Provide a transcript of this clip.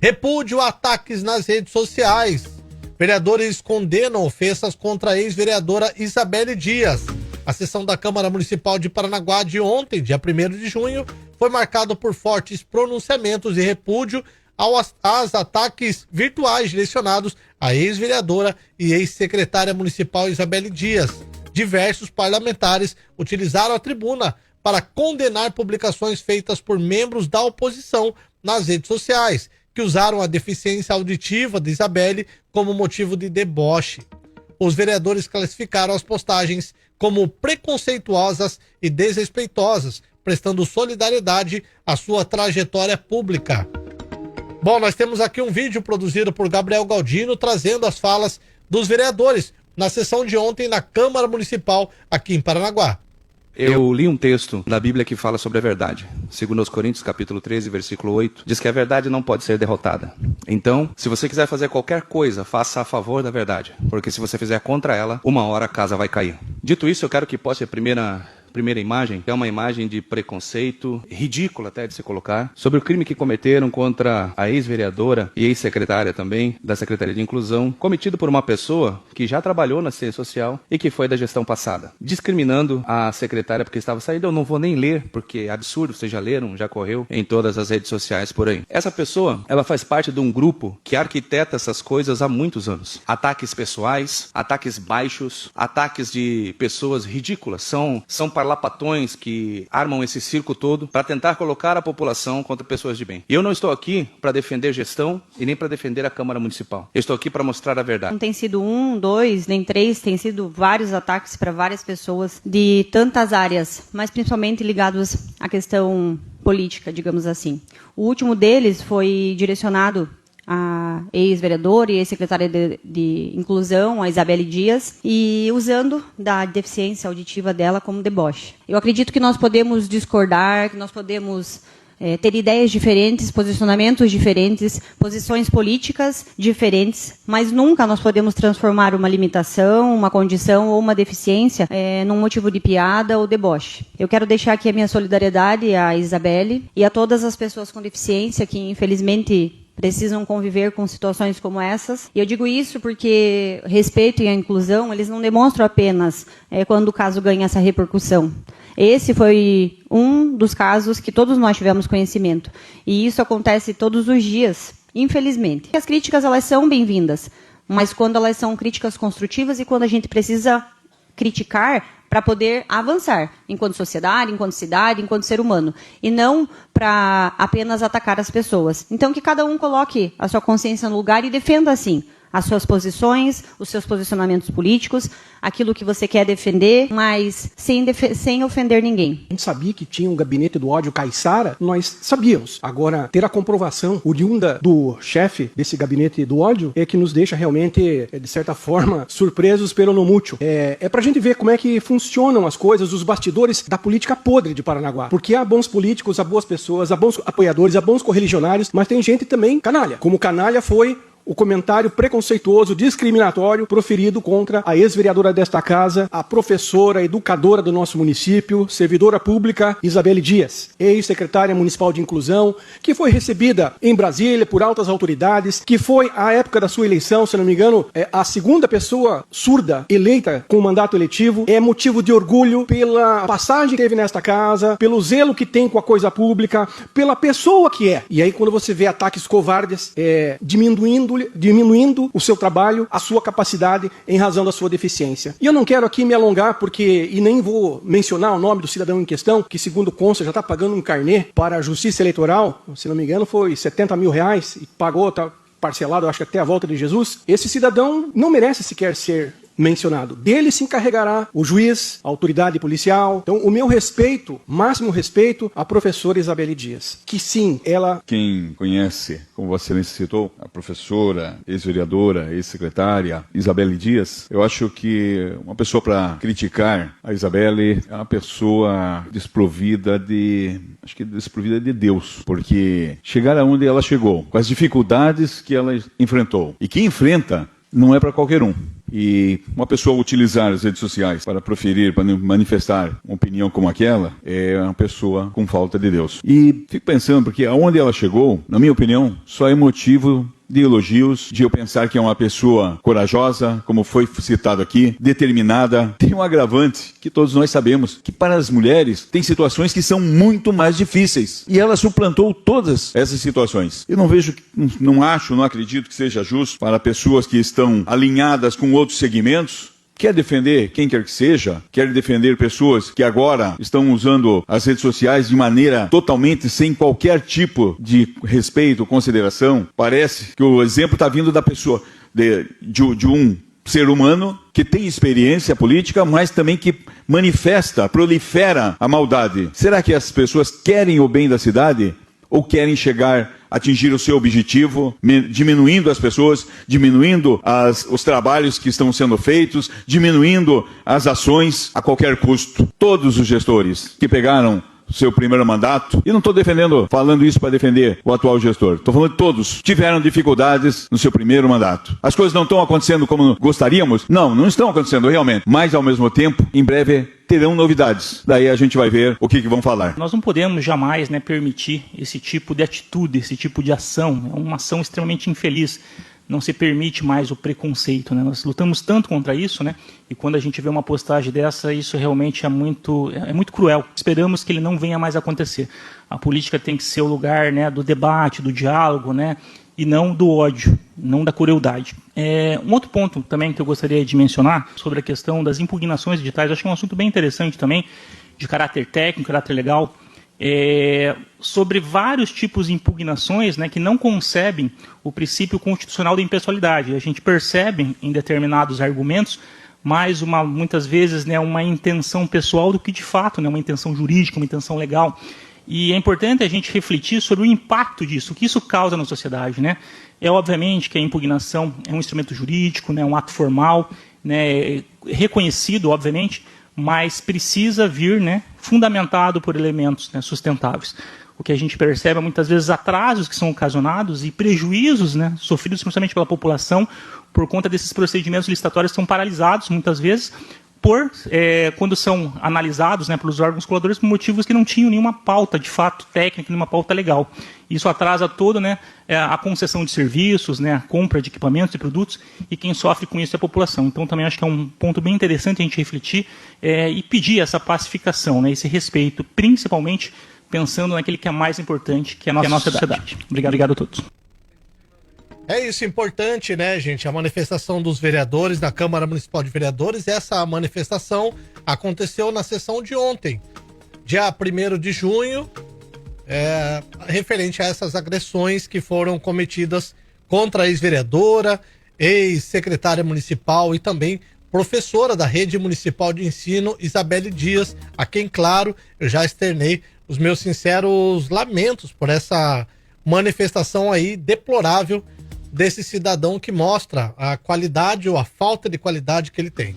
Repúdio a ataques nas redes sociais. Vereadores condenam ofensas contra a ex-vereadora Isabelle Dias. A sessão da Câmara Municipal de Paranaguá de ontem, dia 1º de junho, foi marcado por fortes pronunciamentos de repúdio aos ataques virtuais direcionados à ex-vereadora e ex-secretária municipal Isabelle Dias. Diversos parlamentares utilizaram a tribuna para condenar publicações feitas por membros da oposição nas redes sociais, que usaram a deficiência auditiva de Isabelle como motivo de deboche. Os vereadores classificaram as postagens como preconceituosas e desrespeitosas, prestando solidariedade à sua trajetória pública. Bom, nós temos aqui um vídeo produzido por Gabriel Galdino trazendo as falas dos vereadores na sessão de ontem na Câmara Municipal aqui em Paranaguá. Eu li um texto da Bíblia que fala sobre a verdade. Segundo aos Coríntios, capítulo 13, versículo 8, diz que a verdade não pode ser derrotada. Então, se você quiser fazer qualquer coisa, faça a favor da verdade. Porque se você fizer contra ela, uma hora a casa vai cair. Dito isso, eu quero que poste a primeira imagem, que é uma imagem de preconceito, ridícula até de se colocar, sobre o crime que cometeram contra a ex-vereadora e ex-secretária também, da Secretaria de Inclusão, cometido por uma pessoa que já trabalhou na assistência social e que foi da gestão passada, discriminando a secretária porque estava saindo. Eu não vou nem ler, porque é absurdo, vocês já leram, já correu em todas as redes sociais por aí. Essa pessoa, ela faz parte de um grupo que arquiteta essas coisas há muitos anos. Ataques pessoais, ataques baixos, ataques de pessoas ridículas, são lapatões que armam esse circo todo para tentar colocar a população contra pessoas de bem. E eu não estou aqui para defender gestão e nem para defender a Câmara Municipal. Eu estou aqui para mostrar a verdade. Não tem sido 1, 2, nem 3, tem sido vários ataques para várias pessoas de tantas áreas, mas principalmente ligados à questão política, digamos assim. O último deles foi direcionado a ex-vereadora e ex-secretária de Inclusão, a Isabelle Dias, e usando da deficiência auditiva dela como deboche. Eu acredito que nós podemos discordar, que nós podemos ter ideias diferentes, posicionamentos diferentes, posições políticas diferentes, mas nunca nós podemos transformar uma limitação, uma condição ou uma deficiência num motivo de piada ou deboche. Eu quero deixar aqui a minha solidariedade à Isabelle e a todas as pessoas com deficiência que, infelizmente, precisam conviver com situações como essas. E eu digo isso porque respeito e a inclusão, eles não demonstram apenas quando o caso ganha essa repercussão. Esse foi um dos casos que todos nós tivemos conhecimento. E isso acontece todos os dias, infelizmente. As críticas, elas são bem-vindas, mas quando elas são críticas construtivas e quando a gente precisa criticar para poder avançar, enquanto sociedade, enquanto cidade, enquanto ser humano, e não para apenas atacar as pessoas. Então, que cada um coloque a sua consciência no lugar e defenda, assim, as suas posições, os seus posicionamentos políticos, aquilo que você quer defender, mas sem ofender ninguém. A gente sabia que tinha um gabinete do ódio caiçara, nós sabíamos. Agora, ter a comprovação oriunda do chefe desse gabinete do ódio é que nos deixa realmente, de certa forma, surpresos pelo não mútil. É pra gente ver como é que funcionam as coisas, os bastidores da política podre de Paranaguá. Porque há bons políticos, há boas pessoas, há bons apoiadores, há bons correligionários, mas tem gente também canalha. Como canalha foi o comentário preconceituoso, discriminatório, proferido contra a ex-vereadora desta casa, a professora, educadora do nosso município, servidora pública, Isabelle Dias, ex-secretária municipal de inclusão, que foi recebida em Brasília por altas autoridades, que foi, à época da sua eleição, se não me engano, a segunda pessoa surda eleita com mandato eletivo. É motivo de orgulho pela passagem que teve nesta casa, pelo zelo que tem com a coisa pública, pela pessoa que é. E aí, quando você vê ataques covardes, diminuindo o seu trabalho, a sua capacidade em razão da sua deficiência. E eu não quero aqui me alongar e nem vou mencionar o nome do cidadão em questão, que segundo consta já está pagando um carnê para a Justiça Eleitoral, se não me engano foi R$70 mil e pagou, tá parcelado, acho que até a volta de Jesus. Esse cidadão não merece sequer ser mencionado. Dele se encarregará o juiz, a autoridade policial. Então, o meu respeito, máximo respeito, à professora Isabelle Dias. Que sim, ela... Quem conhece, como Vossa Excelência citou, a professora, ex-vereadora, ex-secretária Isabelle Dias, eu acho que uma pessoa para criticar a Isabelle é uma pessoa desprovida de Deus, porque chegar aonde ela chegou, com as dificuldades que ela enfrentou, e quem enfrenta não é para qualquer um. E uma pessoa utilizar as redes sociais para proferir, para manifestar uma opinião como aquela, é uma pessoa com falta de Deus. E fico pensando, porque aonde ela chegou, na minha opinião, só é motivo de elogios, de eu pensar que é uma pessoa corajosa, como foi citado aqui, determinada. Tem um agravante que todos nós sabemos, que para as mulheres tem situações que são muito mais difíceis. E ela suplantou todas essas situações. Eu não acredito que seja justo para pessoas que estão alinhadas com outros segmentos, quer defender quem quer que seja, quer defender pessoas que agora estão usando as redes sociais de maneira totalmente sem qualquer tipo de respeito, consideração. Parece que o exemplo está vindo da pessoa, de um ser humano que tem experiência política, mas também que prolifera a maldade. Será que as pessoas querem o bem da cidade? Ou querem atingir o seu objetivo, diminuindo as pessoas, diminuindo os trabalhos que estão sendo feitos, diminuindo as ações a qualquer custo? Todos os gestores que pegaram seu primeiro mandato, e não estou falando isso para defender o atual gestor, estou falando que todos tiveram dificuldades no seu primeiro mandato. As coisas não estão acontecendo como gostaríamos? Não estão acontecendo realmente, mas ao mesmo tempo, em breve terão novidades. Daí a gente vai ver o que vão falar. Nós não podemos jamais, permitir esse tipo de atitude, esse tipo de ação. É uma ação extremamente infeliz. Não se permite mais o preconceito, Nós lutamos tanto contra isso, E quando a gente vê uma postagem dessa, isso realmente é muito cruel. Esperamos que ele não venha mais acontecer. A política tem que ser o lugar, do debate, do diálogo, E não do ódio, não da crueldade. Um outro ponto também que eu gostaria de mencionar sobre a questão das impugnações digitais, acho que é um assunto bem interessante também, de caráter técnico, caráter legal, sobre vários tipos de impugnações que não concebem o princípio constitucional da impessoalidade. A gente percebe em determinados argumentos mais muitas vezes uma intenção pessoal do que de fato uma intenção jurídica, uma intenção legal. E é importante a gente refletir sobre o impacto disso, o que isso causa na sociedade. É obviamente que a impugnação é um instrumento jurídico, um ato formal, reconhecido, obviamente, mas precisa vir fundamentado por elementos sustentáveis. O que a gente percebe é muitas vezes atrasos que são ocasionados e prejuízos sofridos principalmente pela população por conta desses procedimentos licitatórios que são paralisados muitas vezes quando são analisados pelos órgãos reguladores por motivos que não tinham nenhuma pauta de fato técnica, nenhuma pauta legal. Isso atrasa toda a concessão de serviços, a compra de equipamentos e produtos, e quem sofre com isso é a população. Então também acho que é um ponto bem interessante a gente refletir e pedir essa pacificação, esse respeito, principalmente pensando naquele que é mais importante, que é a nossa sociedade. Obrigado a todos. É isso, importante, gente? A manifestação dos vereadores da Câmara Municipal de Vereadores. Essa manifestação aconteceu na sessão de ontem, dia 1º de junho, referente a essas agressões que foram cometidas contra a ex-vereadora, ex-secretária municipal e também professora da Rede Municipal de Ensino, Isabelle Dias, a quem, claro, eu já externei os meus sinceros lamentos por essa manifestação aí deplorável desse cidadão que mostra a qualidade ou a falta de qualidade que ele tem.